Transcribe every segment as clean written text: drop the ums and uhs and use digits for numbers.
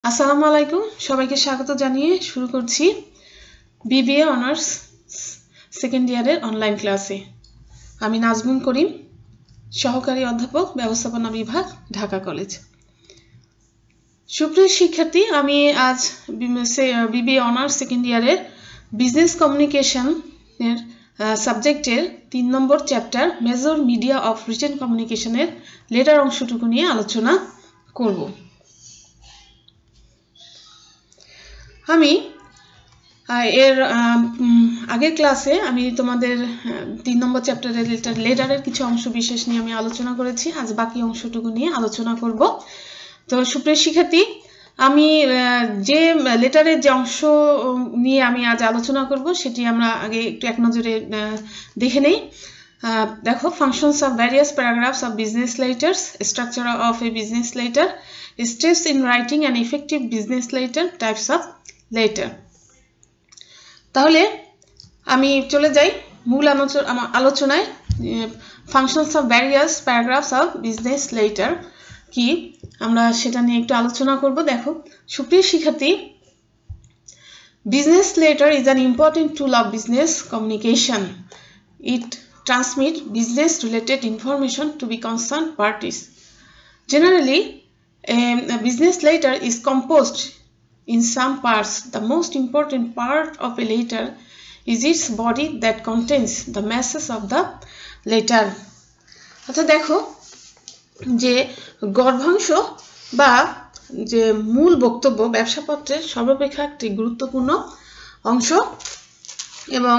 আসসালামু আলাইকুম সবাইকে স্বাগত জানিয়ে শুরু করছি বিবিএ অনার্স সেকেন্ড ইয়ারের অনলাইন ক্লাসে। আমি নাজমুন করিম, সহকারী অধ্যাপক, ব্যবস্থাপনা বিভাগ, ঢাকা কলেজ। সুপ্রিয় শিক্ষার্থী, আমি আজ বিবিএ অনার্স সেকেন্ড ইয়ারের বিজনেস কমিউনিকেশনের সাবজেক্টের 3 নম্বর chapter major media of written কমিউনিকেশনের লেটার অংশটুকু নিয়ে আলোচনা করব। আমি এর আগের ক্লাসে আমি তোমাদের 3 নম্বর চ্যাপ্টারের লেটারের কিছু অংশ বিশেষ নিয়ে আমি আলোচনা করেছি। আজ বাকি অংশটুকু নিয়ে আলোচনা করব। তো সুপ্রিয় শিক্ষার্থী, আমি যে লেটারের যে অংশ নিয়ে আমি আজ আলোচনা করব সেটি আমরা আগে একটু এক নজরে দেখে নেই। দেখো, functions of various paragraphs of business letters, structure of A business letter, steps in writing an effective business letter, types of letter. তাহলে আমি চলে যাই মূল আলোচনায়। Functions of various paragraphs of business letter কি, আমরা সেটা নিয়ে একটু আলোচনা করব। দেখো সুপ্রিয় শিক্ষার্থী, business letter is an important tool of business communication. It transmit business related information to be concerned parties. Generally, a business letter is composed in some parts. The most important part of a letter is its body that contains the message of the letter. আচ্ছা দেখো, যে গর্ভাংশ বা যে মূল বক্তব্য ব্যবসাপত্রের সর্বাপেক্ষা একটি গুরুত্বপূর্ণ অংশ, এবং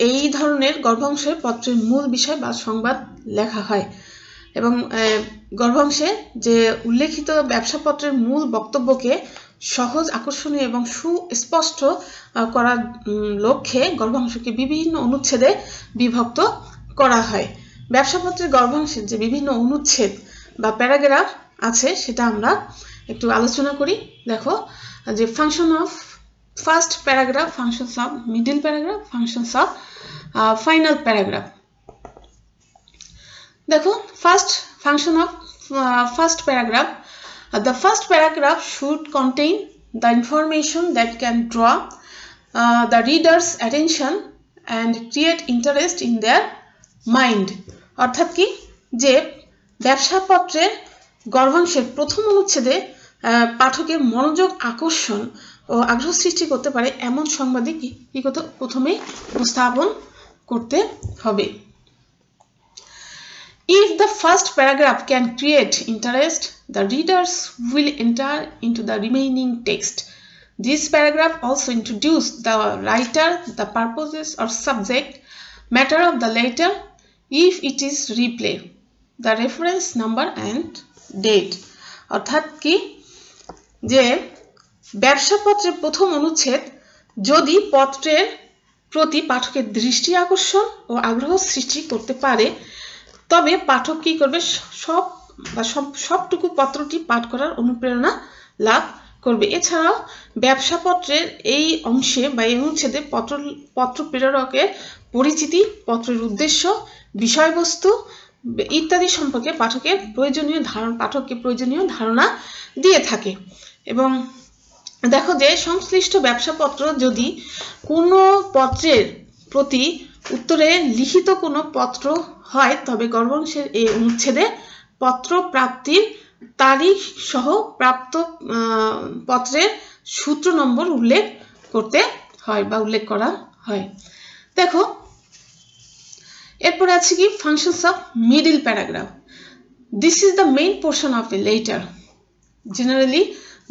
এই ধরনের গর্ভাংশে পত্রের মূল বিষয় বা সংবাদ লেখা হয়। এবং গর্ভাংশে যে উল্লেখিত ব্যবসাপত্রের মূল বক্তব্যকে সহজ, আকর্ষণীয় এবং সুস্পষ্ট করার লক্ষ্যে গর্ভাংশকে বিভিন্ন অনুচ্ছেদে বিভক্ত করা হয়। ব্যবসাপত্রের গর্ভাংশের যে বিভিন্ন অনুচ্ছেদ বা প্যারাগ্রাফ আছে সেটা আমরা একটু আলোচনা করি। দেখো, যে function of first paragraph, functions of middle paragraph, functions of final paragraph. দেখো, first function of first paragraph. The first paragraph should contain the information that can draw the reader's attention and create interest in their mind. অর্থাৎ কি, যে ব্যবসাপত্রের গর্ভাংশের প্রথম অনুচ্ছেদে পাঠকের মনোযোগ আকর্ষণ ও আগ্রহ সৃষ্টি করতে পারে এমন সংবাদই কি প্রথমে উপস্থাপন করতে হবে। If the first paragraph can create interest, the readers will enter into the remaining text. This paragraph also introduces the writer, the purposes or subject matter of the letter, if it is replay, the reference number and date. অর্থাৎ কি, যে ব্যবসাপত্রের প্রথম অনুচ্ছেদ যদি পত্রের প্রতি পাঠকের দৃষ্টি আকর্ষণ ও আগ্রহ সৃষ্টি করতে পারে, তবে পাঠক কি করবে, সবটুকু পত্রটি পাঠ করার অনুপ্রেরণা লাভ করবে। এছাড়াও ব্যবসাপত্রের এই অংশে বা এই অনুচ্ছেদে পত্র প্রেরকের পরিচিতি, পত্রের উদ্দেশ্য, বিষয়বস্তু ইত্যাদি সম্পর্কে পাঠককে প্রয়োজনীয় ধারণা দিয়ে থাকে। এবং দেখো, যে সংশ্লিষ্ট ব্যবসাপত্র যদি কোনো পত্রের প্রতি উত্তরে লিখিত কোনো পত্র হয়, তবে গর্ভাংশের এই অনুচ্ছেদে পত্র প্রাপ্তির তারিখ সহ প্রাপ্ত পত্রের সূত্র নম্বর উল্লেখ করতে হয় বা উল্লেখ করা হয়। দেখো, এরপরে আছে কি, functions of middle paragraph. This is the main portion of a letter. Generally,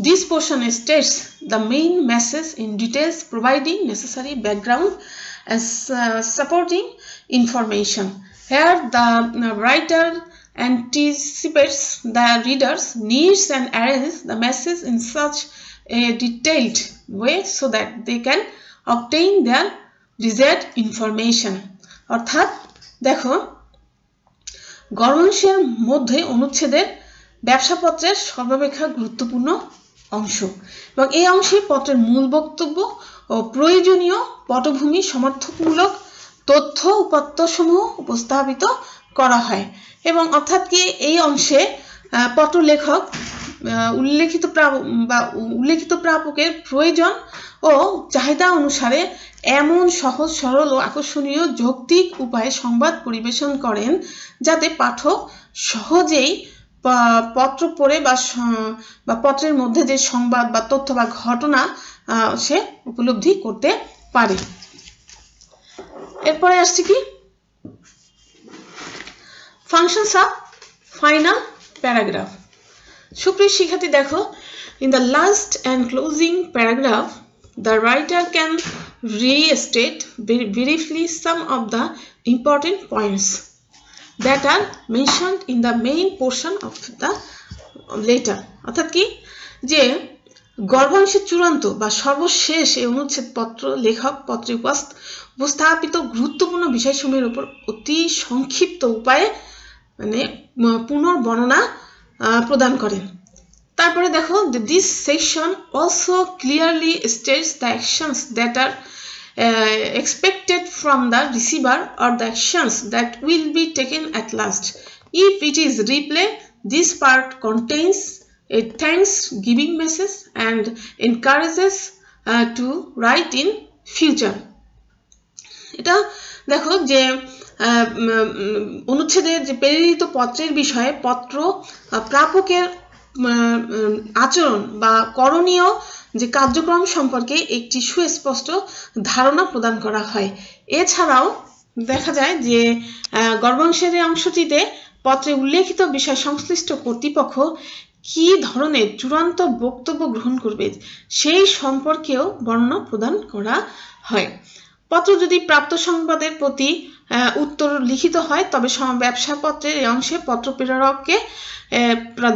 this portion states the main message in details, providing necessary background and supporting information. Here, the writer anticipates the reader's needs and arranges the message in such a detailed way so that they can obtain their desired information. অর্থাৎ দেখো, গর্ভাংশের মধ্যে অনুচ্ছেদের ব্যবসাপত্রের সর্বাপেক্ষা গুরুত্বপূর্ণ অংশ, এবং এই অংশে পত্রের মূল বক্তব্য ও প্রয়োজনীয় পটভূমি সমর্থকমূলক তথ্য উপাত্তসমূহ উপস্থাপিত করা হয়। এবং অর্থাৎ কি, এই অংশে পত্র লেখক উল্লেখিত প্রাপকের প্রয়োজন ও চাহিদা অনুসারে এমন সহজ সরল ও আকর্ষণীয় যৌক্তিক উপায়ে সংবাদ পরিবেশন করেন যাতে পাঠক সহজেই পত্র পড়ে বা পত্রের মধ্যে যে সংবাদ বা তথ্য বা ঘটনা সে উপলব্ধি করতে পারে। এরপরে আসছে কি ফাংশনস অফ ফাইনাল প্যারাগ্রাফ। সুপ্রিয় শিক্ষার্থী দেখো, in the last and closing paragraph the writer can restate briefly some of the important points that are mentioned in the main portion of the letter। অর্থাৎ কি যে গর্ভাংশের চূড়ান্ত বা সর্বশেষ এই অনুচ্ছেদ পত্র লেখক পত্রে উপস্থাপিত গুরুত্বপূর্ণ বিষয়সমূহের উপর অতি সংক্ষিপ্ত উপায়ে মানে পুনর্বর্ণনা প্রদান করেন। তারপরে দেখো, this section also clearly states the actions that are expected from the receiver or the actions that will be taken at last. If it is replay, this part contains a thanks-giving message and encourages to write in future। এটা দেখো যে অনুচ্ছেদের যে প্রেরিত পত্রের বিষয়ে পত্র প্রাপকের আচরণ বা করণীয় যে কার্যক্রম সম্পর্কে একটি সুস্পষ্ট ধারণা প্রদান করা হয়। এছাড়াও দেখা যায় যে গর্ভাংশের এই অংশটিতে পত্রে উল্লেখিত বিষয় সংশ্লিষ্ট কর্তৃপক্ষ কি ধরনের চূড়ান্ত বক্তব্য গ্রহণ করবে সেই সম্পর্কেও বর্ণনা প্রদান করা হয়। পত্র যদি প্রাপ্ত সংবাদের প্রতি উত্তর লিখিত হয় তবে ব্যবসা পত্রের এই অংশে পত্র প্রেরককে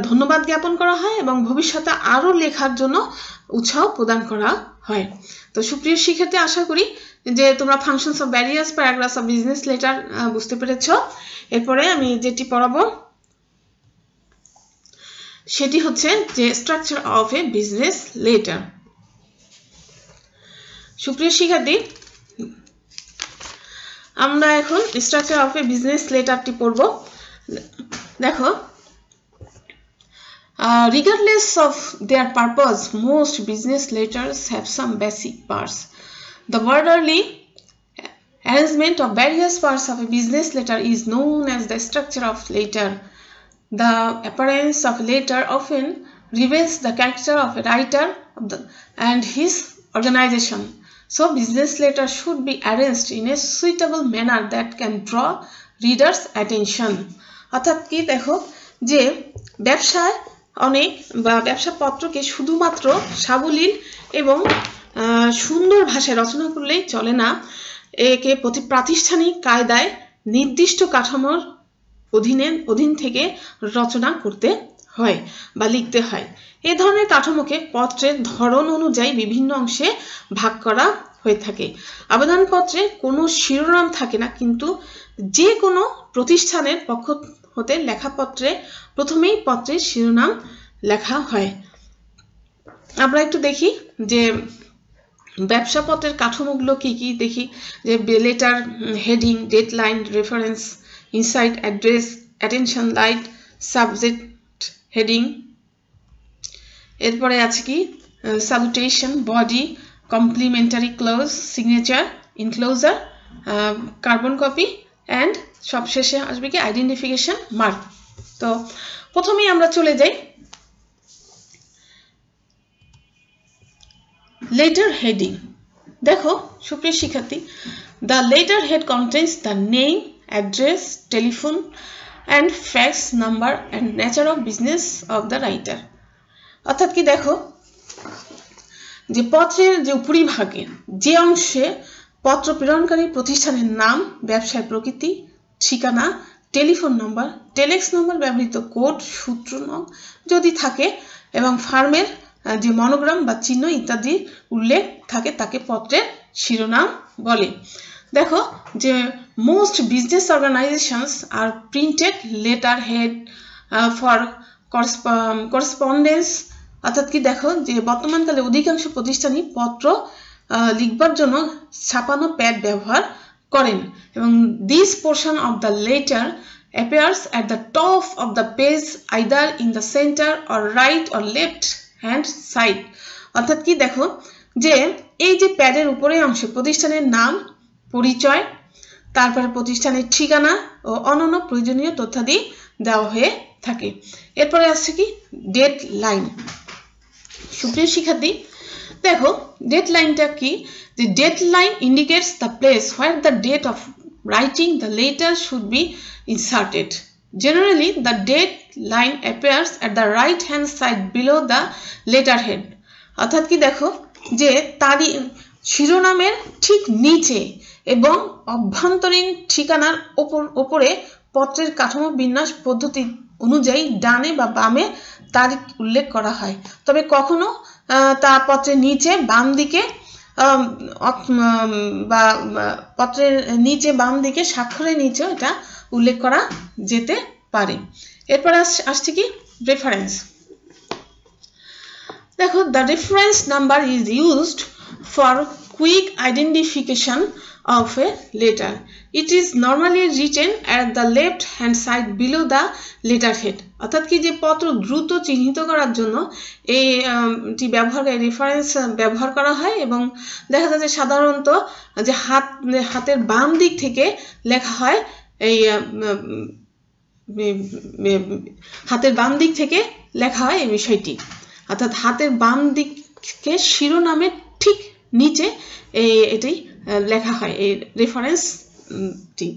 ধন্যবাদ জ্ঞাপন করা হয় এবং ভবিষ্যতে আরো লেখার জন্য উৎসাহ প্রদান করা হয়। তো সুপ্রিয় শিক্ষার্থী, আশা করি যে তোমরা functions of various paragraphs of business letter বুঝতে পেরেছো। এরপরে আমি যেটি পড়াবো সেটি হচ্ছে যে structure of A business letter. সুপ্রিয় শিক্ষার্থী, আমরা এখন স্ট্রাকচার অফ এ বিজনেস লেটারটি পড়ব। দেখো, regardless of their purpose, most business letters have some basic parts. The orderly arrangement of various parts of a business letter is known as the structure of letter. The appearance of a letter often reveals the character of a writer and his organization. So business letter should be arranged in a suitable manner that can draw readers' attention. অর্থাৎ কি দেখো যে ব্যবসায় অনেক বা ব্যবসা পত্রকে শুধুমাত্র সাবলীল এবং সুন্দর ভাষায় রচনা করলেই চলে না, একে প্রাতিষ্ঠানিক কায়দায় নির্দিষ্ট কাঠামোর অধীন থেকে রচনা করতে হয় বা লিখতে হয়। এই ধরনের কাঠামোকে পত্রের ধরন অনুযায়ী বিভিন্ন অংশে ভাগ করা হয়ে থাকে। আবেদনপত্রে কোনো শিরোনাম থাকে না, কিন্তু যে কোনো প্রতিষ্ঠানের পক্ষ হতে লেখা পত্রে প্রথমেই পত্রের শিরোনাম লেখা হয়। আমরা একটু দেখি যে ব্যবসা পত্রের কাঠামোগুলো কি কি দেখি। যে letter heading, dateline, reference, inside, address, attention line, subject heading. এরপরে আছে কি salutation, body, complimentary close, signature, enclosure, carbon copy and সবশেষে আসবে কি আইডেন্টিফিকেশন মার্ক। তো প্রথমেই আমরা চলে যাই লেটার হেডিং। দেখো সুপ্রিয় শিক্ষার্থী, the letter head contains the name, address, telephone and fax number and nature of business of the writer. অর্থাৎ কি দেখো যে পত্রের যে উপরিভাগে যে অংশে পত্র প্রেরণকারী প্রতিষ্ঠানের নাম, ব্যবসায় প্রকৃতি, ঠিকানা, টেলিফোন নম্বর, টেলেক্স নম্বর, ব্যবহৃত কোড, সূত্র নং যদি থাকে এবং ফার্মের যে মনোগ্রাম বা চিহ্ন ইত্যাদি উল্লেখ থাকে তাকে পত্রের শিরোনাম বলে। দেখো যে most business organisations are printed letter head for correspondence. অর্থাৎ কি দেখো যে বর্তমানকালে অধিকাংশ প্রতিষ্ঠানই পত্র লিখবার জন্য ছাপানো প্যাড ব্যবহার করেন এবং this portion of the letter appears at the top of the page either in the center or right or left hand side. অর্থাৎ কি দেখো যে এই যে প্যাডের উপরের অংশে প্রতিষ্ঠানের নাম, পরিচয়, তারপরে প্রতিষ্ঠানের ঠিকানা ও অন্যান্য প্রয়োজনীয় তথ্যাদি দেওয়া হয়ে থাকে। এরপরে আসছে কি ডেট লাইন। সুপ্রিয় শিক্ষার্থী দেখো ডেট লাইনটা কি, যে date line indicates the place where the date of writing the letter should be inserted. Generally, the date line appears at the right hand side below the letterhead. অর্থাৎ কি দেখো যে তারিখ শিরোনামের ঠিক নিচে এবং অভ্যন্তরীণ ঠিকানার উপরে পত্রের কাঠামো বিন্যাস পদ্ধতি অনুযায়ী ডানে বা বামে তারিখ উল্লেখ করা হয়। তবে কখনো তা পত্রের নিচে বাম দিকে বা পত্রের নিচে বাম দিকে স্বাক্ষরের নিচে এটা উল্লেখ করা যেতে পারে। এরপর আসছে কি রেফারেন্স। দেখো the reference number is used for quick identification of a letter. It is normally written at the left hand side below the letterhead. অর্থাৎ কি যে পত্র দ্রুত চিহ্নিত করার জন্য এইটি রেফারেন্স ব্যবহার করা হয় এবং দেখা যায় যে সাধারণত যে হাতের বাম দিক থেকে লেখা হয়, এই হাতের বাম দিক থেকে লেখা হয় এই বিষয়টি, অর্থাৎ হাতের বাম দিকে শিরোনামের ঠিক নিচে এটাই লেখা হয় এই রেফারেন্সটি।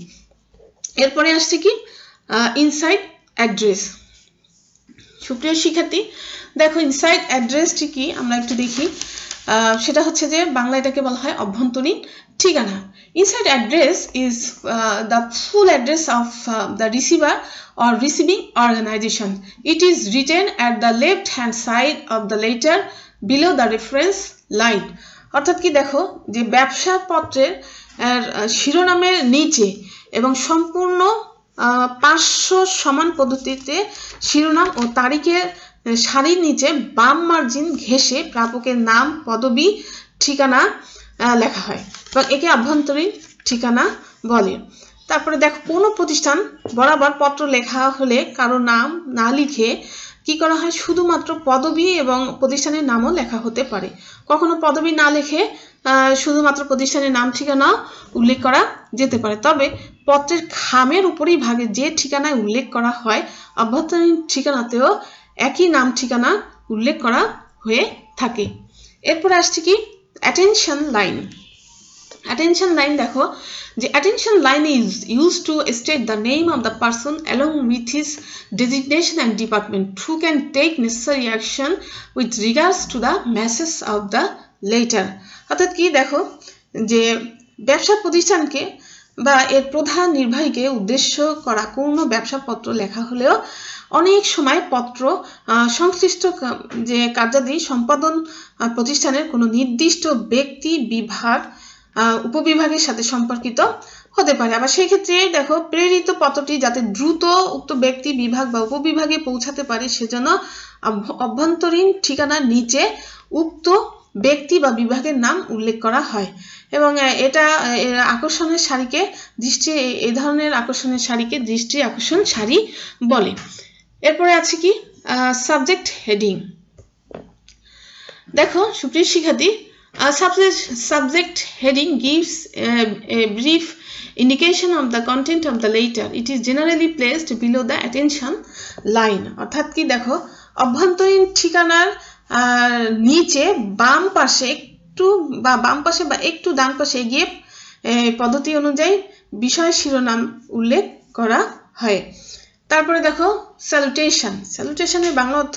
এরপরে আসছে কি ইনসাইড অ্যাড্রেস। সুপ্রিয় শিক্ষার্থী দেখো ইনসাইড অ্যাড্রেসটি কি আমরা একটু দেখি। সেটা হচ্ছে যে বাংলা এটাকে বলা হয় অভ্যন্তরীণ ঠিকানা। Inside address is the full address of the receiver or receiving organization. It is written at the left hand side of the letter below the reference line. অর্থাৎ কি দেখো যে ব্যবসা পত্রের শিরোনামের নিচে এবং সম্পূর্ণ 500 সমান পদ্ধতিতে শিরোনাম ও তারিখের সারির নিচে বাম মার্জিন ঘেঁষে প্রাপকের নাম, পদবি, ঠিকানা লেখা হয় এবং একে অভ্যন্তরীণ ঠিকানা বলে। তারপরে দেখো কোনো প্রতিষ্ঠান বরাবর পত্র লেখা হলে কারো নাম না লিখে কি করা হয়, শুধুমাত্র পদবি এবং প্রতিষ্ঠানের নামও লেখা হতে পারে। কখনো পদবি না লিখে শুধুমাত্র প্রতিষ্ঠানের নাম ঠিকানা উল্লেখ করা যেতে পারে। তবে পত্রের খামের উপরেই ভাগে যে ঠিকানায় উল্লেখ করা হয় অভ্যন্তরীণ ঠিকানাতেও একই নাম ঠিকানা উল্লেখ করা হয়ে থাকে। এরপরে আসছে কি অ্যাটেনশন লাইন। Attention line দেখো যে attention line is used to state the name of the person along with his designation and department who can take necessary action with regards to the message of the letter. অর্থাৎ কি দেখো যে ব্যবসা প্রতিষ্ঠানকে বা এর প্রধান নির্বাহীকে উদ্দেশ্য করা কোনো ব্যবসাপত্র লেখা হলেও অনেক সময় পত্র সংশ্লিষ্ট যে কার্যাদি সম্পাদন প্রতিষ্ঠানের কোনো নির্দিষ্ট ব্যক্তি, বিভাগ, উপবিভাগের সাথে সম্পর্কিত হতে পারে। আবার সেই ক্ষেত্রে দেখো প্রেরিত পত্রটি যাতে দ্রুত উক্ত ব্যক্তি, বিভাগ বা উপবিভাগে পৌঁছাতে পারে সেজন্য অভ্যন্তরীণ ঠিকানার নিচে উক্ত ব্যক্তি বা বিভাগের নাম উল্লেখ করা হয় এবং এটা আকর্ষণের সারিকে এই ধরনের আকর্ষণের সারিকে দৃষ্টি আকর্ষণ সারি বলে। এরপরে আছে কি সাবজেক্ট হেডিং। দেখো সুপ্রিয় শিক্ষার্থী subject heading gives a brief indication of the content of the letter. It is generally placed below the attention line. অর্থাৎ কি দেখো অভ্যন্তরীণ ঠিকানার নিচে বাম পাশে বা একটু ডান পাশে এগিয়ে পদ্ধতি অনুযায়ী বিষয় শিরোনাম উল্লেখ করা হয়। তারপরে দেখো স্যালুটেশন। স্যালুটেশনের বাংলা অর্থ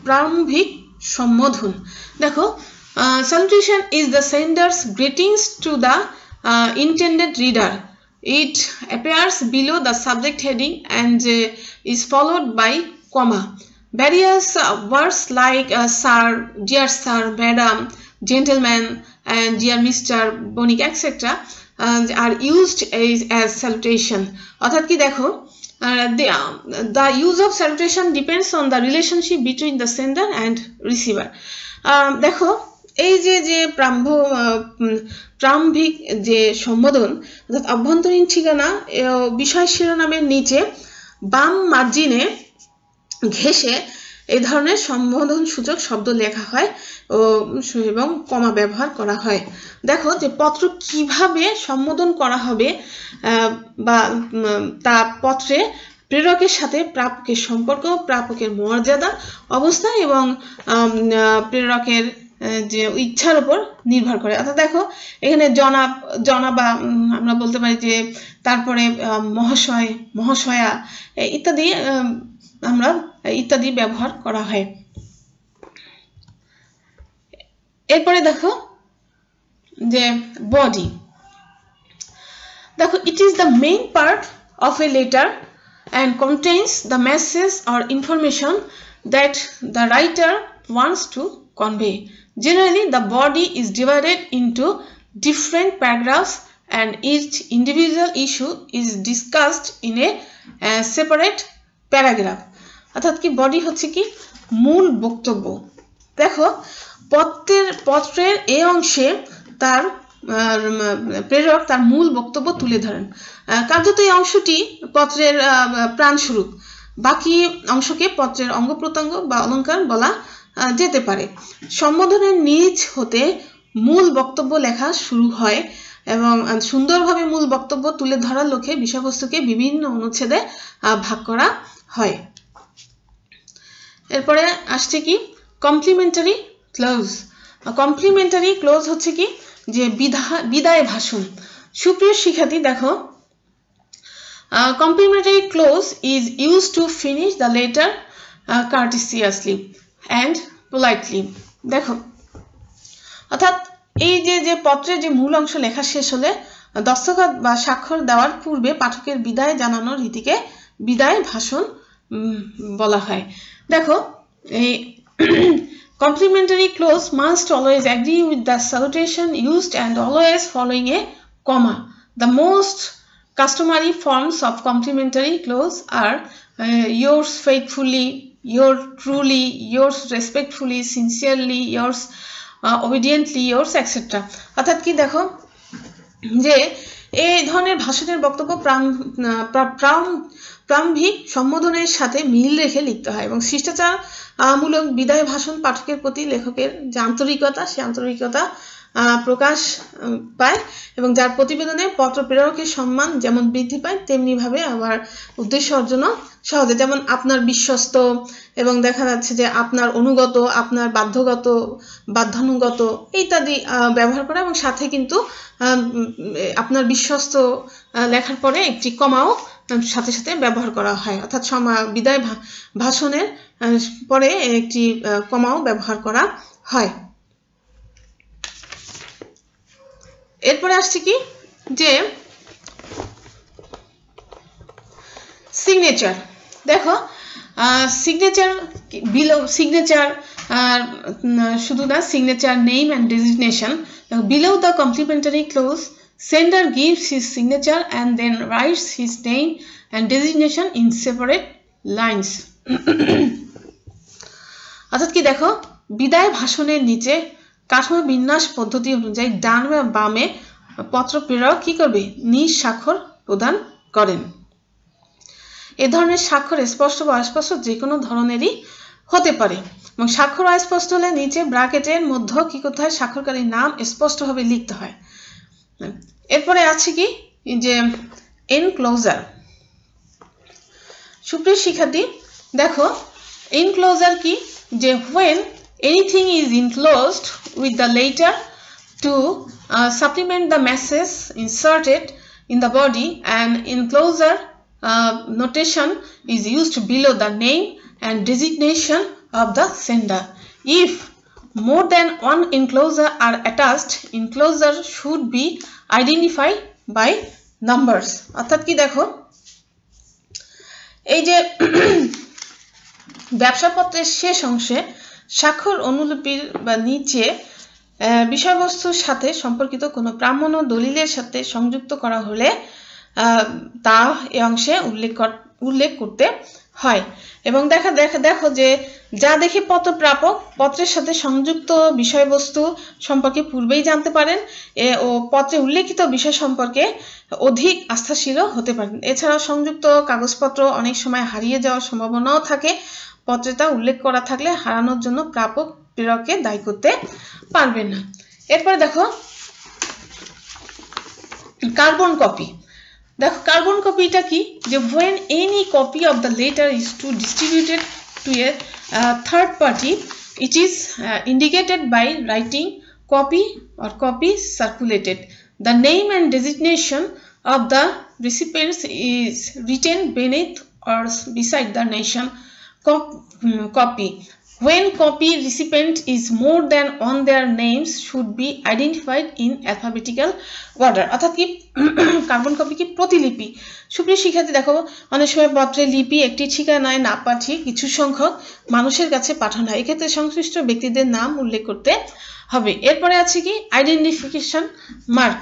প্রারম্ভিক সম্বোধন। দেখো salutation is the sender's greetings to the intended reader. It appears below the subject heading and is followed by comma. Various words like sir, dear sir, madam, gentleman, and dear Mr. Bonik, etc. Are used as salutation. অর্থাৎ কি দেখো the use of salutation depends on the relationship between the sender and receiver. দেখো এই যে প্রারম্ভিক যে সম্বোধন অর্থাৎ অভ্যন্তরীণ ঠিকানা বিষয় শিরোনামের নিচে বাম মার্জিনে ঘেঁষে এই ধরনের সম্বোধন সূচক শব্দ লেখা হয় এবং কমা ব্যবহার করা হয়। দেখো যে পত্র কিভাবে সম্বোধন করা হবে বা তা পত্রে প্রেরকের সাথে প্রাপকের সম্পর্ক, প্রাপকের মর্যাদা, অবস্থা এবং প্রেরকের যে ইচ্ছার উপর নির্ভর করে। অর্থাৎ দেখো এখানে জনাবা আমরা বলতে পারি যে, তারপরে মহাশয়, মহাশয়া ইত্যাদি ব্যবহার করা হয়। এরপরে দেখো যে বডি। দেখো it is the main part of a letter and contains the message or information that the writer wants to convey. Generally, the body is divided into different paragraphs and each individual issue is discussed in a separate paragraph. অর্থাৎ কি body হচ্ছে কি মূল বক্তব্য। দেখো পত্রের এই অংশে তার প্রেরক তার মূল বক্তব্য তুলে ধরেন। কার্যত এই অংশটি পত্রের প্রাণস্বরূপ। বাকি অংশকে পত্রের অঙ্গ প্রত্যঙ্গ বা অলঙ্কার বলা যেতে পারে। সম্বোধনের নিচ হতে মূল বক্তব্য লেখা শুরু হয় এবং সুন্দরভাবে মূল বক্তব্য তুলে ধরার লক্ষ্যে বিষয়বস্তুকে বিভিন্ন অনুচ্ছেদে ভাগ করা হয়। এরপরে আসছে কি কমপ্লিমেন্টারি ক্লোজ। কমপ্লিমেন্টারি ক্লোজ হচ্ছে কি যে বিদায় ভাষণ। সুপ্রিয় শিক্ষার্থী দেখো, complimentary close is used to finish the letter courteously and politely. দেখো অর্থাৎ এই যে পত্রের যে মূল অংশ লেখা শেষ হলে দস্তখত বা স্বাক্ষর দেওয়ার পূর্বে পাঠকের বিদায় জানানোর রীতিকে বিদায় ভাষণ বলা হয়। দেখো এই complimentary clause must always agree with the salutation used and always following a comma. The most customary forms of complimentary clause are yours faithfully, yours truly, yours respectfully, sincerely, yours obediently, yours etc. অর্থাৎ কি দেখো যে এই ধরনের ভাষণের বক্তব্য প্রারম্ভিক সম্বোধনের সাথে মিল রেখে লিখতে হয় এবং শিষ্টাচার মূলক বিদায় ভাষণ পাঠকের প্রতি লেখকের যে আন্তরিকতা, সে আন্তরিকতা প্রকাশ পায় এবং যার প্রতিবেদনে পত্র প্রেরকের সম্মান যেমন বৃদ্ধি পায় তেমনি ভাবে আবার উদ্দেশ্য অর্জনও সহজে, যেমন আপনার বিশ্বস্ত এবং দেখা যাচ্ছে যে আপনার অনুগত, আপনার বাধ্যানুগত ইত্যাদি ব্যবহার করা এবং সাথে কিন্তু আপনার বিশ্বস্ত লেখার পরে একটি কমাও সাথে সাথে ব্যবহার করা হয়। অর্থাৎ বিদায় ভাষণের পরে একটি কমাও ব্যবহার করা হয়। এরপরে আসছে কি যে সিগনেচার। দেখো সিগনেচার শুধু না, signature name and designation. Below the complimentary close sender gives his signature and then writes his name and designation in separate lines. অর্থাৎ কি দেখো বিদায় ভাষণের নিচে কাঠামো বিন্যাস পদ্ধতি অনুযায়ী ডান বা বামে পত্র প্রেরক কি করবে নিজ স্বাক্ষর প্রদান করেন। এ ধরনের স্বাক্ষর স্পষ্ট বা অস্পষ্ট যে কোনো ধরনেরই হতে পারে এবং স্বাক্ষর অস্পষ্ট হলে নিচে ব্র্যাকেটের মধ্যে কি করতে হয়, স্বাক্ষরকারীর নাম স্পষ্টভাবে লিখতে হয়। এরপরে আছে কি যে এনক্লোজার। সুপ্রিয় শিক্ষার্থী দেখো এনক্লোজার কি যে when anything is enclosed with the letter to supplement the message inserted in the body, and enclosure notation is used below the name and designation of the sender. If more than one enclosure are attached, enclosure should be identified by numbers. অর্থাৎ কি দেখো এই যে ব্যবসাপত্রের শেষ অংশে স্বাক্ষর অনুলিপির বা নিচে বিষয়বস্তুর সাথে সম্পর্কিত কোনো প্রামাণ্য দলিলের সাথে সংযুক্ত করা হলে তা এই অংশে উল্লেখ করতে হয় এবং দেখো যে যা দেখে পত্র প্রাপক পত্রের সাথে সংযুক্ত বিষয়বস্তু সম্পর্কে পূর্বেই জানতে পারেন ও পত্রে উল্লেখিত বিষয় সম্পর্কে অধিক আস্থাশীল হতে পারেন। এছাড়া সংযুক্ত কাগজপত্র অনেক সময় হারিয়ে যাওয়ার সম্ভাবনাও থাকে। পত্রে তা উল্লেখ করা থাকলে হারানোর জন্য প্রাপক প্রেরককে দায়ী করতে পারবেন না। এরপরে দেখো কার্বন কপি। দেখো কার্বন কপিটা কি, যে when any copy of the letter is to distributed to a third party, it is indicated by writing copy or copies circulated. The name and designation of the recipients is written beneath or beside the nation copy. When copy recipient is more than on, their names should be identified in alphabetical order. অর্থাৎ কি carbon copy কি প্রতিলিপি। সুপ্রিয় শিক্ষার্থী দেখো অনেক সময় পত্রের লিপি একটি ঠিকানায় না পাঠিয়ে কিছু সংখ্যক মানুষের কাছে পাঠানো হয়, এক্ষেত্রে সংশ্লিষ্ট ব্যক্তিদের নাম উল্লেখ করতে হবে। এরপরে আছে কি identification mark.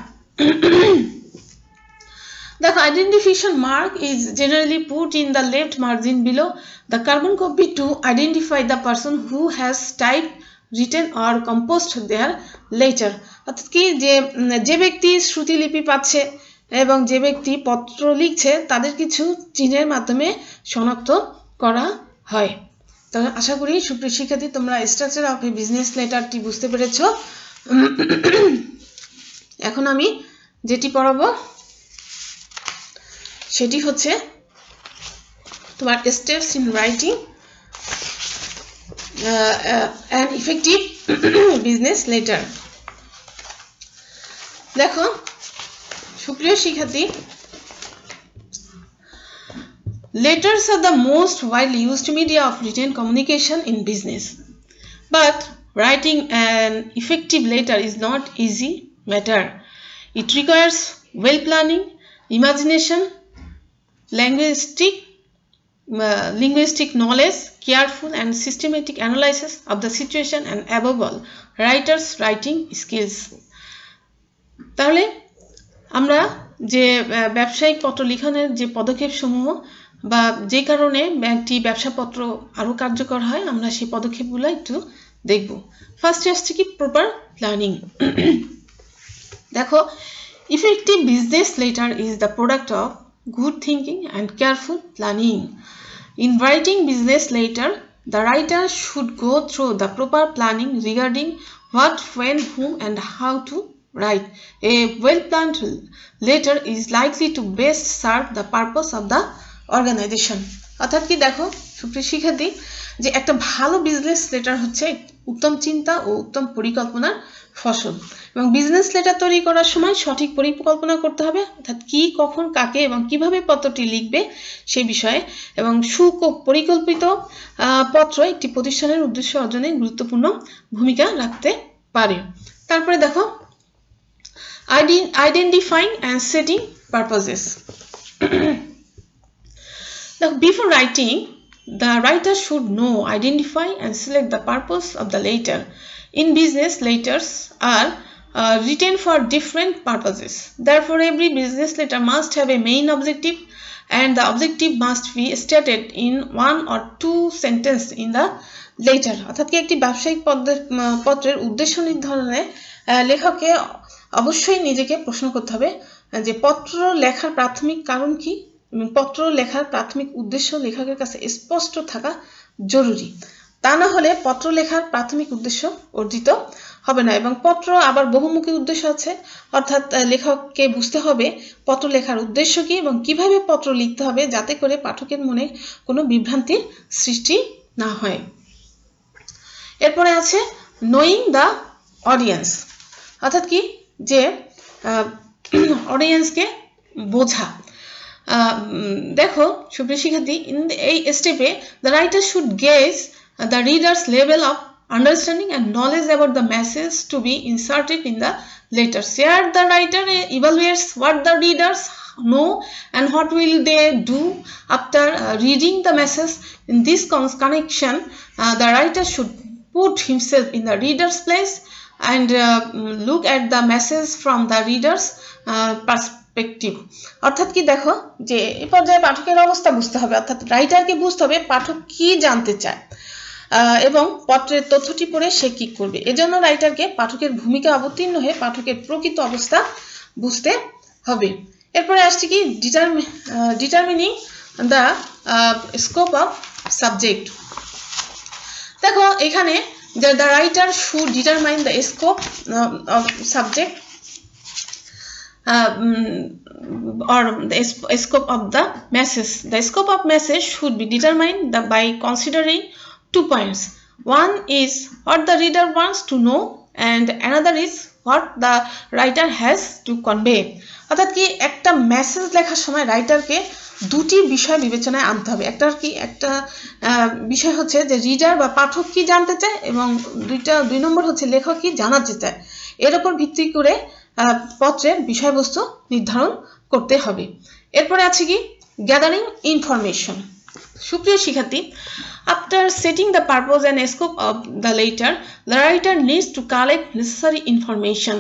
The identification mark is generally put in the left margin below the carbon copy to identify the person who has typed, written or composed their letter. অর্থাৎ কি যে ব্যক্তি শ্রুতিলিপি পাচ্ছে এবং যে ব্যক্তি পত্র লিখছে তাদের কিছু চিহ্নের মাধ্যমে শনাক্ত করা হয়। তো আশা করি সুপ্রিয় শিক্ষার্থী তোমরা স্ট্রাকচার অফ এ বিজনেস লেটারটি বুঝতে পেরেছো। এখন আমি যেটি পড়াবো সেটি হচ্ছে তোমার steps in writing an effective business letter. দেখো সুপ্রিয় শিক্ষার্থী, letters are the most widely used media of written communication in business, but writing an effective letter is not easy matter. It requires well planning, imagination, linguistic knowledge, careful and systematic analysis of the situation, and above all, writer's writing skills. তাহলে আমরা যে ব্যবসায়িক পত্র লিখনের যে পদক্ষেপ সমূহ বা যে কারণে একটি ব্যবসাপত্র আরো কার্যকর হয় আমরা সেই পদক্ষেপগুলো একটু দেখব। ফার্স্টে আসছে কি প্রপার প্ল্যানিং। দেখো effective business letter is the product of good thinking and careful planning. In writing business letter, the writer should go through the proper planning regarding what, when, whom and how to write. A well-planned letter is likely to best serve the purpose of the organization. অর্থাৎ কি দেখো সুপ্রিয় শিক্ষার্থী যে একটা ভালো business letter হচ্ছে উত্তম চিন্তা ও উত্তম পরিকল্পনার ফসল এবং বিজনেস লেটার তৈরি করার সময় সঠিক পরিকল্পনা করতে হবে, অর্থাৎ কি কখন কাকে এবং কিভাবে পত্রটি লিখবে সেই বিষয়ে, এবং সুপরিকল্পিত পত্র একটি প্রতিষ্ঠানের উদ্দেশ্য অর্জনে গুরুত্বপূর্ণ ভূমিকা রাখতে পারে। তারপরে দেখো identifying and setting purposes. Before writing, the writer should know, identify and select the purpose of the letter. In business, letters are written for different purposes. Therefore, every business letter must have a main objective and the objective must be stated in 1 or 2 sentences in the letter. অর্থাৎ কি একটি ব্যবসায়িক পত্রের উদ্দেশ্য নির্ধারণে লেখককে অবশ্যই নিজেকে প্রশ্ন করতে হবে যে পত্র লেখার প্রাথমিক কারণ কি এবং পত্র লেখার প্রাথমিক উদ্দেশ্য লেখকের কাছে স্পষ্ট থাকা জরুরি। তা না হলে পত্র লেখার প্রাথমিক উদ্দেশ্য অর্জিত হবে না। এবং পত্র আবার বহুমুখী উদ্দেশ্য আছে, অর্থাৎ লেখককে বুঝতে হবে পত্র লেখার উদ্দেশ্য কি এবং কিভাবে পত্র লিখতে হবে যাতে করে পাঠকের মনে কোনো বিভ্রান্তির সৃষ্টি না হয়। এরপরে আছে নোয়িং দ্য অডিয়েন্স, অর্থাৎ কি যে অডিয়েন্সকে বোঝা। দেখো সুপ্রিয় শিক্ষার্থী এই স্টেপে the writer should gauge the reader's level of understanding and knowledge about the message to be inserted in the letter. Here the writer evaluates what the readers know and what will they do after reading the message. In this connection, the writer should put himself in the reader's place and look at the message from the reader's perspective. অর্থাৎ কি দেখো যে এই পর্যায়ে পাঠকের অবস্থা বুঝতে হবে, অর্থাৎ রাইটারকে বুঝতে হবে পাঠক কি জানতে চায় এবং পত্রের তথ্যটি পড়ে সে কি করবে। এজন্য রাইটারকে পাঠকের ভূমিকা অবতীর্ণ হয়ে পাঠকের প্রকৃত অবস্থা বুঝতে হবে। এরপরে আসছে কি determining the scope of subject. দেখো এখানে the writer should determine the scope of subject or the scope of the message. The scope of message should be determined by considering 2 points. One is what the reader wants to know and another is what the writer has to convey. অর্থাৎ কি একটা message লেখার সময় রাইটারকে দুটি বিষয় বিবেচনায় আনতে হবে। একটা বিষয় হচ্ছে যে রিডার বা পাঠক কি জানতে চায় এবং দুই নম্বর হচ্ছে লেখক কি জানাতে চায়। এর উপর ভিত্তি করে পত্রের বিষয়বস্তু নির্ধারণ করতে হবে। এরপরে আছে কি গ্যাদারিং ইনফরমেশন। সুপ্রিয় শিক্ষার্থী, after setting the purpose and scope of the letter, the writer needs to collect necessary information.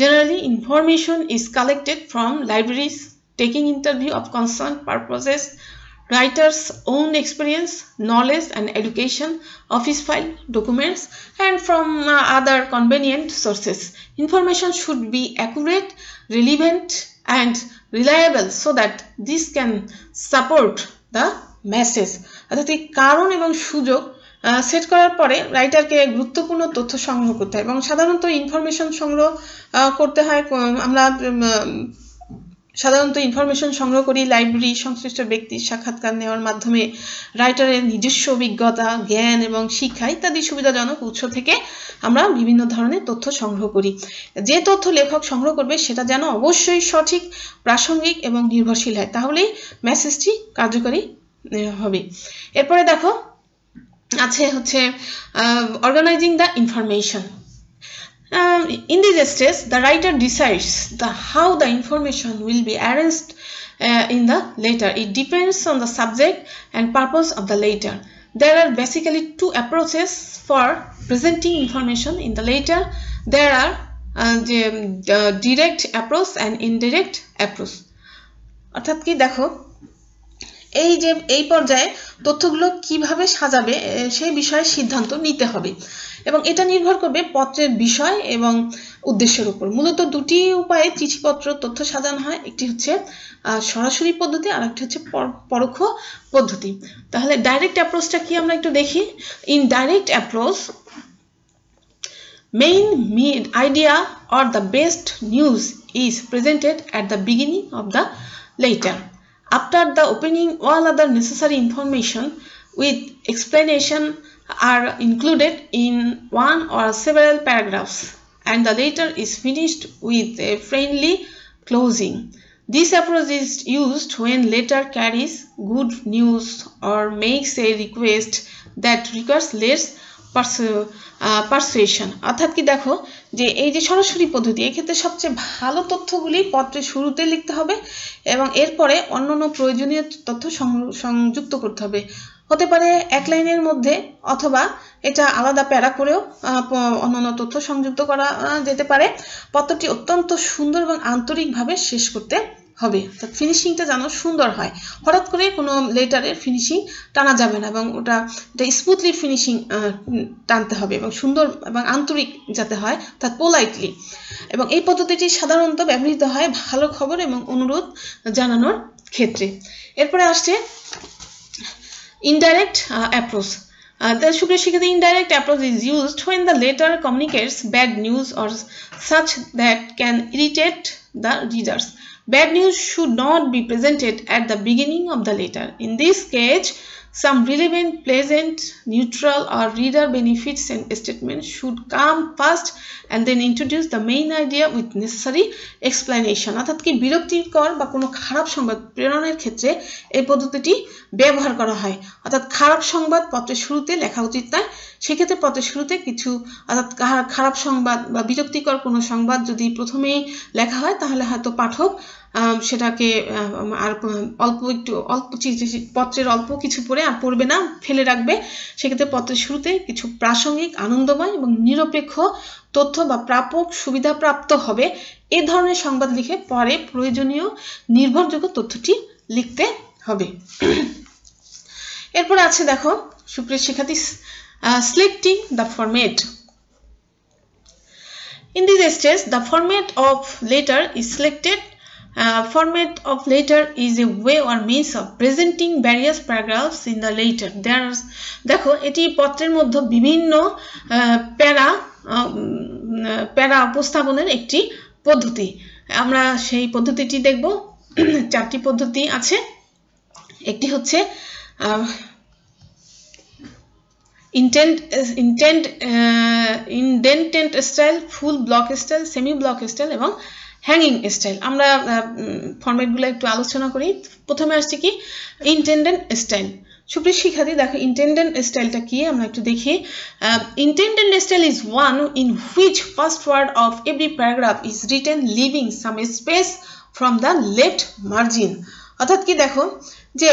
Generally, information is collected from libraries, taking interview of concerned purposes, writer's own experience, knowledge and education, office file, documents, and from other convenient sources. Information should be accurate, relevant, and reliable so that this can support the message. অর্থাৎ এই কারণ এবং সুযোগ set করার পরে রাইটারকে গুরুত্বপূর্ণ তথ্য সংগ্রহ করতে হয় এবং সাধারণত ইনফরমেশন সংগ্রহ করতে হয়। আমরা সাধারণত ইনফরমেশন সংগ্রহ করি লাইব্রেরি, সংশ্লিষ্ট ব্যক্তির সাক্ষাৎকার নেওয়ার মাধ্যমে, রাইটারের নিজস্ব অভিজ্ঞতা, জ্ঞান এবং শিক্ষা ইত্যাদি সুবিধাজনক উৎস থেকে আমরা বিভিন্ন ধরনের তথ্য সংগ্রহ করি। যে তথ্য লেখক সংগ্রহ করবে সেটা যেন অবশ্যই সঠিক, প্রাসঙ্গিক এবং নির্ভরশীল হয়, তাহলেই মেসেজটি কার্যকরী হবে। এরপরে দেখো আছে হচ্ছে organising the information. In this stage, the writer decides how the information will be arranged in the letter. It depends on the subject and purpose of the letter. There are basically 2 approaches for presenting information in the letter. There are the direct approach and indirect approach. অর্থাৎ কি দেখো এই পর্যায়ে তথ্যগুলো কিভাবে সাজাবে সেই বিষয়ে সিদ্ধান্ত নিতে হবে এবং এটা নির্ভর করবে পত্রের বিষয় এবং উদ্দেশ্যের উপর। মূলত দুটি উপায়ে চিঠিপত্র তথ্য সাজানো হয়, একটি হচ্ছে সরাসরি পদ্ধতি আর একটি হচ্ছে পরোক্ষ পদ্ধতি। তাহলে ডাইরেক্ট অ্যাপ্রোচটা কি আমরা একটু দেখি। In direct approach, main idea or the best news is presented at the beginning of the letter. After the opening, all other necessary information with explanation are included in one or several paragraphs, and the letter is finished with a friendly closing. This approach is used when letter carries good news or makes a request that requires less persuasion. অর্থাৎ কি দেখো যে এই যে সরাসরি পদ্ধতি, এক্ষেত্রে সবচেয়ে ভালো তথ্যগুলি পত্রের শুরুতে লিখতে হবে এবং এরপরে অন্যান্য প্রয়োজনীয় তথ্য সংযুক্ত করতে হবে। হতে পারে এক লাইনের মধ্যে অথবা এটা আলাদা প্যারা করেও অন্যান্য তথ্য সংযুক্ত করা যেতে পারে। পত্রটি অত্যন্ত সুন্দর এবং আন্তরিকভাবে শেষ করতে হবে, ফিনিশিংটা যেন সুন্দর হয়। হঠাৎ করে কোনো লেটারের ফিনিশিং টানা যাবে না এবং এটা স্মুথলি ফিনিশিং টানতে হবে এবং সুন্দর এবং আন্তরিক যাতে হয়, অর্থাৎ পোলাইটলি। এবং এই পদ্ধতিটি সাধারণত ব্যবহৃত হয় ভালো খবর এবং অনুরোধ জানানোর ক্ষেত্রে। এরপরে আসছে indirect approach. The indirect approach is used when the letter communicates bad news or such that can irritate the readers. Bad news should not be presented at the beginning of the letter. In this case, some relevant, pleasant, neutral or reader benefits and statements should come first and then introduce the main idea with necessary explanation. অর্থাৎ কি বিরক্তিকর বা কোনো খারাপ সংবাদ প্রেরণের ক্ষেত্রে এই পদ্ধতিটি ব্যবহার করা হয়। অর্থাৎ খারাপ সংবাদ পত্রের শুরুতে লেখা উচিত নয়। সেক্ষেত্রে পত্রের শুরুতে কিছু অর্থাৎ খারাপ সংবাদ বা বিরক্তিকর কোনো সংবাদ যদি প্রথমেই লেখা হয় তাহলে হয়তো পাঠক সেটাকে আর অল্প পত্রের অল্প কিছু পড়ে আর পড়বে না, ফেলে রাখবে। সেক্ষেত্রে পত্রের শুরুতে কিছু প্রাসঙ্গিক, আনন্দময় এবং নিরপেক্ষ তথ্য বা প্রাপক সুবিধাপ্রাপ্ত হবে এ ধরনের সংবাদ লিখে পরে প্রয়োজনীয় নির্ভরযোগ্য তথ্যটি লিখতে হবে। এরপর আছে দেখো সুপ্রিয় শিক্ষার্থী, selecting the format. In this stage, the format of letter is selected. Format of letter is a way or means of presenting various paragraphs in the letter. দেখো এটি পত্রের মধ্যে বিভিন্ন প্যারা উপস্থাপনের একটি পদ্ধতি। আমরা সেই পদ্ধতিটি দেখব। চারটি পদ্ধতি আছে। একটি হচ্ছে indented style, full block style, semi block style এবং হ্যাঙ্গিং স্টাইল। আমরা ফরম্যাটগুলো একটু আলোচনা করি। প্রথমে আসছে কি ইনটেন্ডেড স্টাইল। সুপ্রিয় শিক্ষার্থী দেখো ইনটেন্ডেড স্টাইলটা কি আমরা একটু দেখি। ইনটেন্ডেড style is one in which first word of every paragraph is written leaving some space from the left margin। অর্থাৎ কি দেখো যে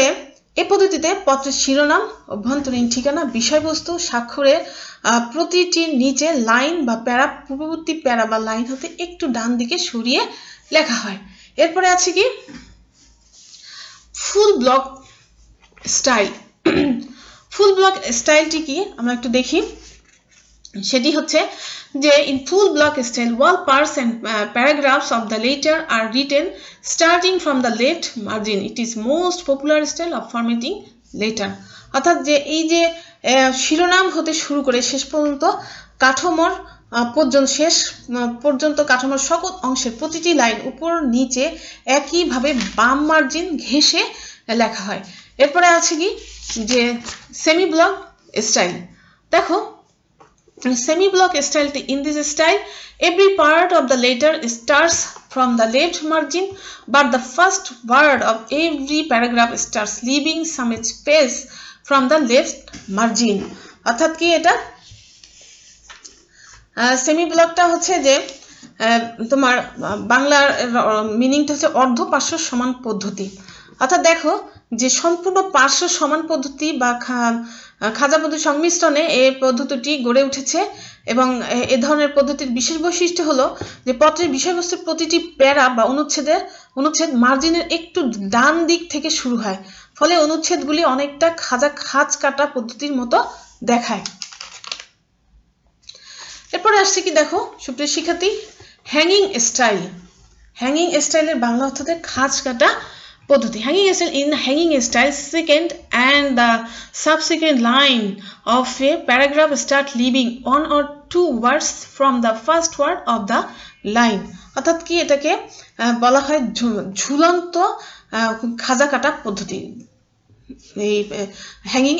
এই পদ্ধতিতে পত্রের শিরোনাম, অভ্যন্তরীণ ঠিকানা, বিষয়বস্তু, স্বাক্ষরের প্রতিটির নিচে লাইন বা প্যারা পূর্ববর্তী প্যারা বা লাইন হতে একটু ডান দিকে সরিয়ে লেখা হয়। এরপরে আছে কি full block style. Full block স্টাইলটি কি আমরা একটু দেখি। সেটি হচ্ছে যে in full block style all parts and paragraphs of the letter are written starting from the left margin. It is most popular style of formatting letter. অর্থাৎ যে এই যে শিরোনাম হতে শুরু করে শেষ পর্যন্ত কাঠামোর কাঠামোর সকল অংশের প্রতিটি লাইন উপর নিচে একইভাবে বাম মার্জিন ঘেঁষে লেখা হয়। এরপরে আছে কি যে সেমি ব্লক স্টাইল। দেখো semi block style, in this style every part of the letter starts from the left margin but the first word of every paragraph starts leaving some space from the left margin। অর্থাৎ কি এটা semi ব্লকটা হচ্ছে যে তোমার বাংলার মিনিংটা হচ্ছে অর্ধ পার্শ্ব সমান পদ্ধতি। অর্থাৎ দেখো যে সম্পূর্ণ পার্শ্ব সমান পদ্ধতি বা খাঁজা পদ্ধতি সংমিশ্রণে এই পদ্ধতিটি গড়ে উঠেছে এবং এ ধরনের পদ্ধতির বিশেষ বৈশিষ্ট্য হলো যে পত্রের বিষয়বস্তুর প্রতিটি প্যারা বা অনুচ্ছেদ মার্জিনের একটু ডান দিক থেকে শুরু হয়, ফলে অনুচ্ছেদগুলি অনেকটা খাঁজ কাটা পদ্ধতির মতো দেখায়। এরপরে আসছে কি দেখো সুপ্রিয় শিক্ষার্থী হ্যাঙ্গিং স্টাইল। হ্যাঙ্গিং স্টাইলের বাংলা অর্থ খাঁজ কাটা পদ্ধতি। Hanging style, in hanging style second and the subsequent line of a paragraph start leaving one or two words from the first word of the line। অর্থাৎ কি এটাকে বলা হয় ঝুলন্ত খাঁজা কাটা পদ্ধতি, এই হ্যাঙ্গিং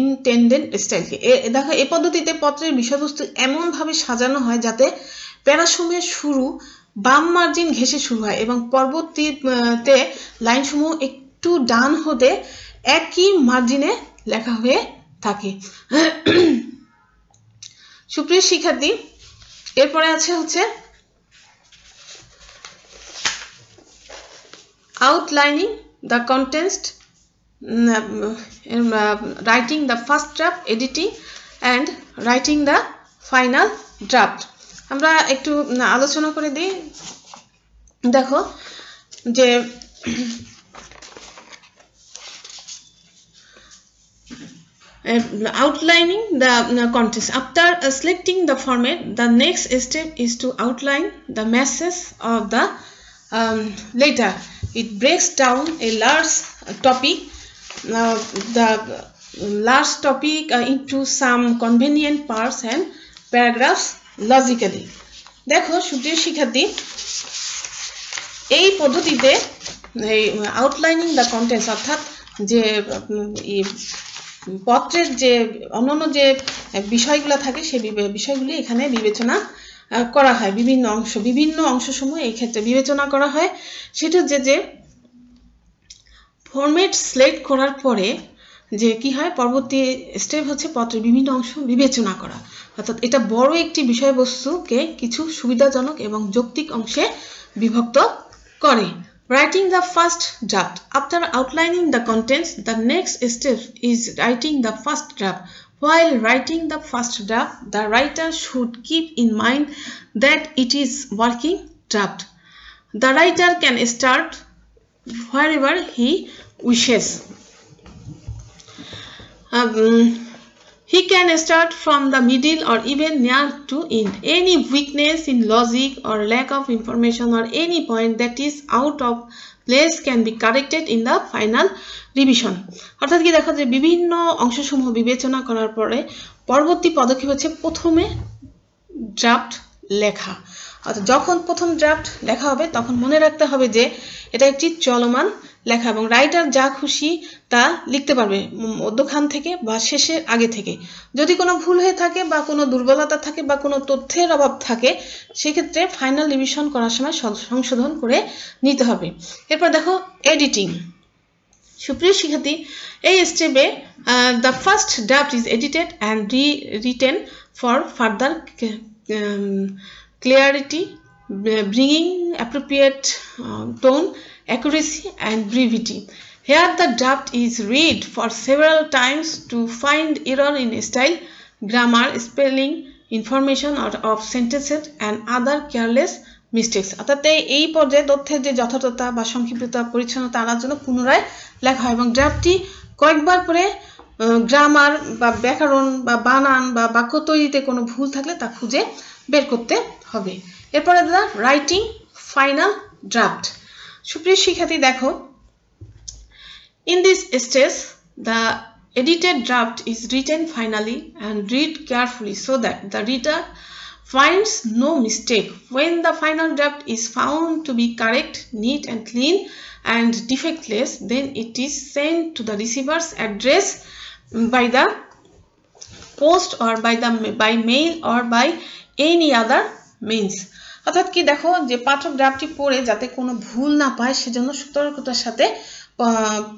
ইনটেন্ডেড স্টাইলকে। দেখো এই পদ্ধতিতে পত্রের বিষয়বস্তু এমন ভাবে সাজানো হয় যাতে প্যারাসমূহের শুরু বাম মার্জিন ঘেঁষে শুরু হয় এবং পরবর্তীতে লাইনসমূহ একটু ডান হতে একই মার্জিনে লেখা হয়ে থাকে। সুপ্রিয় শিক্ষার্থী এরপরে আছে হচ্ছে আউটলাইনিং the content, writing the first draft, editing and writing the final draft. আমরা একটু আলোচনা করে দিই। দেখো যে outlining the contents. After selecting the format, the next step is to outline the message of the letter. It breaks down a large topic into some convenient parts and paragraphs logically। দেখো সুপ্রিয় শিক্ষার্থী এই পদ্ধতিতে আউটলাইনিং the contents অর্থাৎ যে পত্রের যে অন্যান্য যে বিষয়গুলো থাকে সেই বিষয়গুলি এখানে বিবেচনা করা হয়। বিভিন্ন অংশসমূহ এই ক্ষেত্রে বিবেচনা করা হয়। সেটা যে ফরম্যাট সিলেক্ট করার পরে যে কি হয় পরবর্তী স্টেপ হচ্ছে পত্রের বিভিন্ন অংশ বিবেচনা করা। অর্থাৎ এটা বড় একটি বিষয়বস্তুকে কিছু সুবিধাজনক এবং যৌক্তিক অংশে বিভক্ত করে। Writing the first draft. After outlining the contents, the next step is writing the first draft. While writing the first draft, the writer should keep in mind that it is working draft. The writer can start wherever he wishes. He can start from the middle or even near to end. Any weakness in logic or lack of information or any point that is out of place can be corrected in the final revision. অর্থাৎ কি দেখো যে বিভিন্ন অংশসমূহ বিবেচনা করার পরে পরবর্তী পদক্ষেপ হচ্ছে প্রথমে ড্রাফট লেখা। অর্থাৎ যখন প্রথম ড্রাফট লেখা হবে তখন মনে রাখতে হবে যে এটা একটি চলমান লেখা এবং রাইটার যা খুশি তা লিখতে পারবে মধ্যখান থেকে বা শেষের আগে থেকে। যদি কোনো ভুল হয়ে থাকে বা কোনো দুর্বলতা থাকে বা কোনো তথ্যের অভাব থাকে সেক্ষেত্রে ফাইনাল রিভিশন করার সময় সংশোধন করে নিতে হবে। এরপর দেখো এডিটিং। সুপ্রিয় শিক্ষার্থী, এই স্টেপে the first draft is edited and written for further clarity, bringing appropriate tone, accuracy and brevity. Here the draft is read for several times to find error in style, grammar, spelling, information of sentences and other careless mistakes. অর্থাৎ এই পর্যায়ে তথ্যের যে যথার্থতা বা সংক্ষিপ্ততা পরিচ্ছন্নতা আনার জন্য পুনরায় লেখা হয় এবং ড্রাফটটি কয়েকবার করে গ্রামার বা ব্যাকরণ বা বানান বা বাক্য তৈরিতে কোনো ভুল থাকলে তা খুঁজে বের করতে হবে। এরপরে দাদা রাইটিং ফাইনাল ড্রাফট। সুপ্রিয় শিক্ষার্থী দেখো, in this stage the edited draft is written finally and read carefully so that the reader finds no mistake. When the final draft is found to be correct, neat and clean and defectless, then it is sent to the receiver's address by the post or by mail or by any other means. অর্থাৎ কি দেখো যে পাঠক ড্রাফটটি পড়ে যাতে কোনো ভুল না পায় সেজন্য সতর্কতার সাথে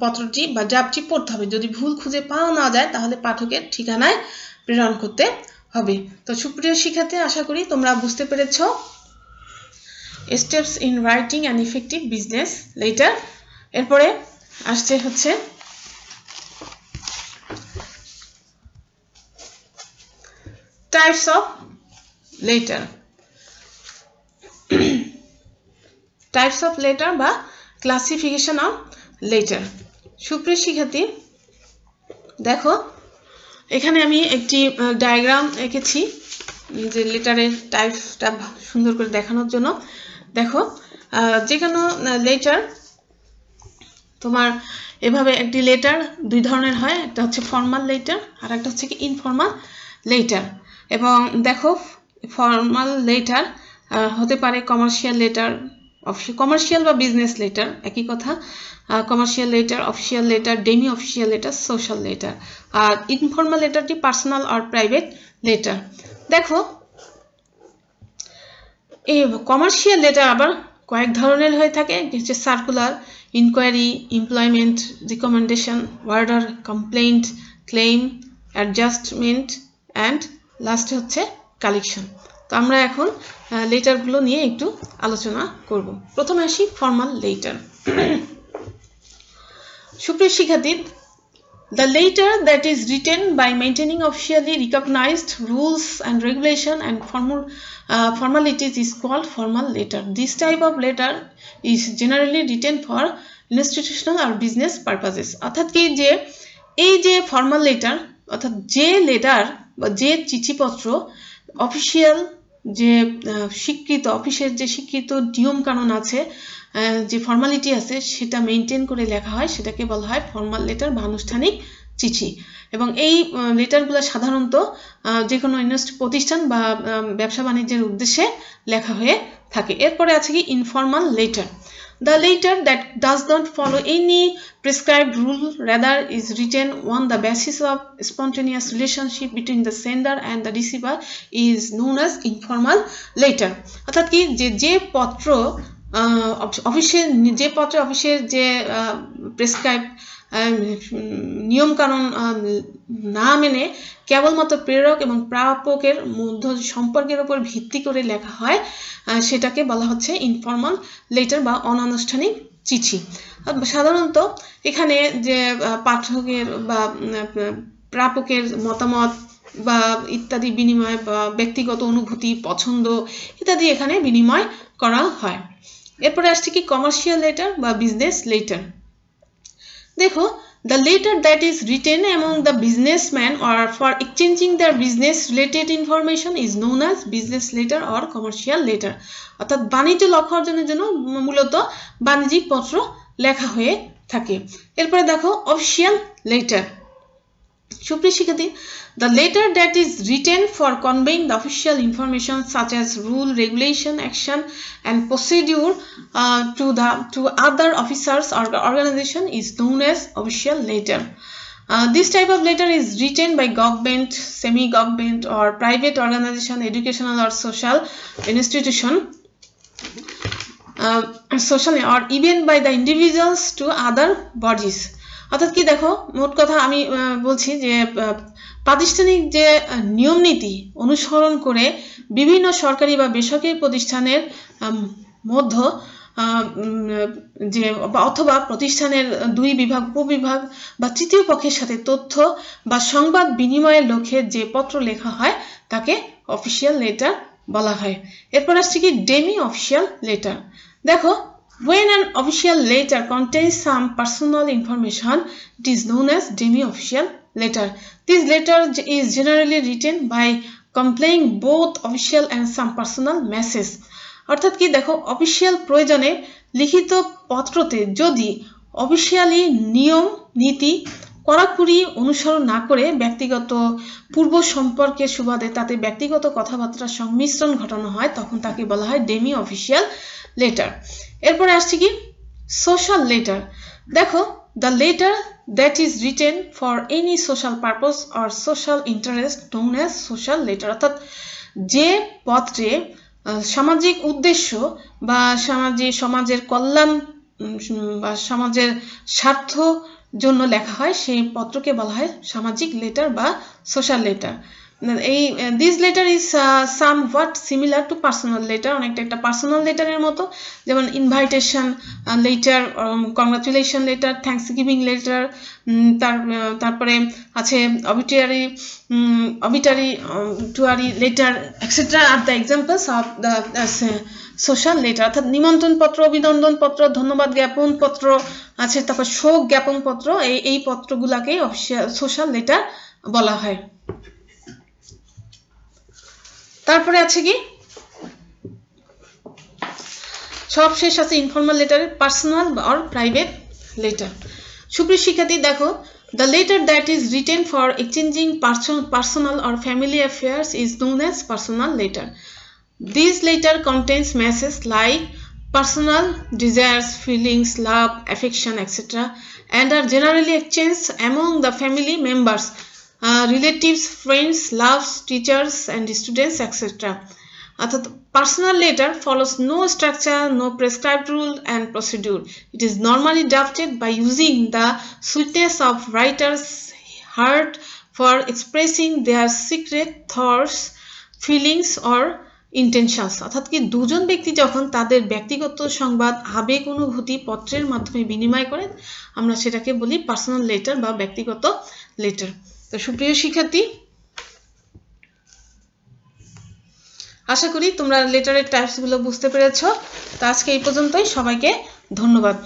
পত্রটি বা ড্রাফটটি পড়তে হবে। যদি ভুল খুঁজে পাওয়া না যায় তাহলে পাঠকের ঠিকানায় প্রেরণ করতে হবে। তো সুপ্রিয় শিক্ষার্থী, আশা করি তোমরা বুঝতে পেরেছো steps in writing an effective business letter. এরপরে আসছে হচ্ছে types of letter. Types of letter বা ক্লাসিফিকেশন অফ লেটার। সুপ্রিয় শিক্ষার্থী দেখো, এখানে আমি একটি ডায়াগ্রাম এঁকেছি যে লেটারের টাইপসটা সুন্দর করে দেখানোর জন্য। দেখো, যে কোনো লেটার তোমার এভাবে একটি লেটার দুই ধরনের হয়, একটা হচ্ছে ফর্মাল লেটার আর একটা হচ্ছে কি ইনফর্মাল লেটার। এবং দেখো ফর্মাল লেটার হতে পারে কমার্শিয়াল লেটার, কমার্শিয়াল বা বিজনেস লেটার একই কথা, commercial letter, official letter, demi official letter, social letter. আর ইনফর্মাল লেটারটি পার্সোনাল আর প্রাইভেট লেটার। দেখো এই কমার্শিয়াল লেটার আবার কয়েক ধরনের হয়ে থাকে, হচ্ছে circular, inquiry, employment, recommendation, order, complaint, claim, adjustment and লাস্টে হচ্ছে কালেকশন। তো আমরা এখন লেটারগুলো নিয়ে একটু আলোচনা করব। প্রথমে আসি ফর্মাল লেটার। সুপ্রিয় শিক্ষার্থী, the letter that is written by maintaining officially recognized rules and regulation and formalities is called formal letter. This type of letter is generally written for institutional or business purposes. অর্থাৎ কি যে এই যে formal letter অর্থাৎ যে letter বা যে চিঠিপত্র official যে স্বীকৃত অফিসের যে স্বীকৃত নিয়ম কানুন আছে, যে ফর্মালিটি আছে সেটা মেনটেন করে লেখা হয় সেটাকে বলা হয় ফর্মাল লেটার বা আনুষ্ঠানিক চিঠি। এবং এই লেটারগুলো সাধারণত যে কোনো প্রতিষ্ঠান বা ব্যবসা বাণিজ্যের উদ্দেশ্যে লেখা হয়ে থাকে। এরপরে আছে কি informal letter. The letter that does not follow any prescribed rule, rather is written on the basis of spontaneous relationship between the sender and the receiver, is known as informal letter. অর্থাৎ কি যে পত্র অফিসের যে prescribe নিয়ম কানুন না মেনে কেবলমাত্র প্রেরক এবং প্রাপকের মধ্যে সম্পর্কের উপর ভিত্তি করে লেখা হয়, সেটাকে বলা হচ্ছে ইনফর্মাল লেটার বা অনানুষ্ঠানিক চিঠি। সাধারণত এখানে যে পাঠকের বা প্রাপকের মতামত বা ইত্যাদি বিনিময় বা ব্যক্তিগত অনুভূতি, পছন্দ ইত্যাদি এখানে বিনিময় করা হয়। এরপরে আসছে কি কমার্শিয়াল লেটার বা বিজনেস লেটার। দেখো, the letter that is written among the businessmen or for exchanging their business related information is known as business letter or commercial letter। অর্থাৎ বাণিজ্য লক্ষ্য অর্জনের জন্য মূলত বাণিজ্যিক পত্র লেখা হয়ে থাকে। এরপরে দেখো অফিসিয়াল লেটার। সুপ্রিয় শিক্ষার্থী, the letter that is written for conveying the official information such as rule, regulation, action and procedure to other officers or organization is known as official letter. This type of letter is written by government, semi-government or private organization, educational or social institution, or even by the individuals to other bodies। অর্থাৎ কি দেখো, মোট কথা আমি বলছি যে প্রাতিষ্ঠানিক যে নিয়ম নীতি অনুসরণ করে বিভিন্ন সরকারি বা বেসরকারি প্রতিষ্ঠানের মধ্যে যে অথবা প্রতিষ্ঠানের দুই বিভাগ, উপবিভাগ বা তৃতীয় পক্ষের সাথে তথ্য বা সংবাদ বিনিময়ের লক্ষ্যে যে পত্র লেখা হয় তাকে অফিসিয়াল লেটার বলা হয়। এরপর আসছে কি ডেমি অফিসিয়াল লেটার। দেখো, when an official letter contains some personal information, it is known as demi-official letter. This letter is generally written by complying both official and some personal message। অর্থাৎ কি দেখো, official প্রয়োজনে লিখিত পত্রতে যদি officially নিয়ম নীতি কড়াকড়ি অনুসরণ না করে ব্যক্তিগত পূর্ব সম্পর্কের সুবাদে তাতে ব্যক্তিগত কথাবার্তার সংমিশ্রণ ঘটানো হয়, তখন তাকে বলা হয় ডেমি অফিসিয়াল লেটার। এরপরে আসছে কি সোশ্যাল লেটার। দেখো, the letter that is written for any social purpose or social interest known as social letter। অর্থাৎ যে পত্রে সামাজিক উদ্দেশ্য বা সমাজের কল্যাণ বা সমাজের স্বার্থ জন্য লেখা হয় সেই পত্রকে বলা হয় সামাজিক লেটার বা সোশ্যাল লেটার। এই this letter is somewhat similar to personal letter, অনেকটা একটা পার্সোনাল লেটারের মতো, যেমন invitation letter, congratulation letter, thanks giving letter, তারপরে আছে obituary letter etcetera are the examples of the social letter. অর্থাৎ নিমন্ত্রণ পত্র, অভিনন্দন পত্র, ধন্যবাদ জ্ঞাপন পত্র আছে, তারপর শোক জ্ঞাপন পত্র, এই পত্রগুলাকে সোশ্যাল লেটার বলা হয়। তারপরে আছে কি সবশেষ আছে ইনফর্মাল লেটারের পার্সোনাল অর প্রাইভেট লেটার। সুপ্রিয় শিক্ষার্থী, দেখো, the letter that is written for exchanging personal or family affairs is known as personal letter. This letter contains messages like personal desires, feelings, love, affection, etc. and are generally exchanged among the family members, relatives, friends, loves, teachers and students, etc. অর্থাৎ personal letter follows no structure, no prescribed rule and procedure. It is normally drafted by using the sweetness of writer's heart for expressing their secret thoughts, feelings or intentions। অর্থাৎ কি দুজন ব্যক্তি যখন তাদের ব্যক্তিগত সংবাদ, আবেগ, অনুভূতি পত্রের মাধ্যমে বিনিময় করেন, আমরা সেটাকে বলি পার্সোনাল লেটার বা ব্যক্তিগত লেটার। তো সুপ্রিয় শিক্ষার্থী, আশা করি তোমরা লেটারের টাইপস গুলো বুঝতে পেরেছো। তো আজকে এই পর্যন্তই, সবাইকে ধন্যবাদ।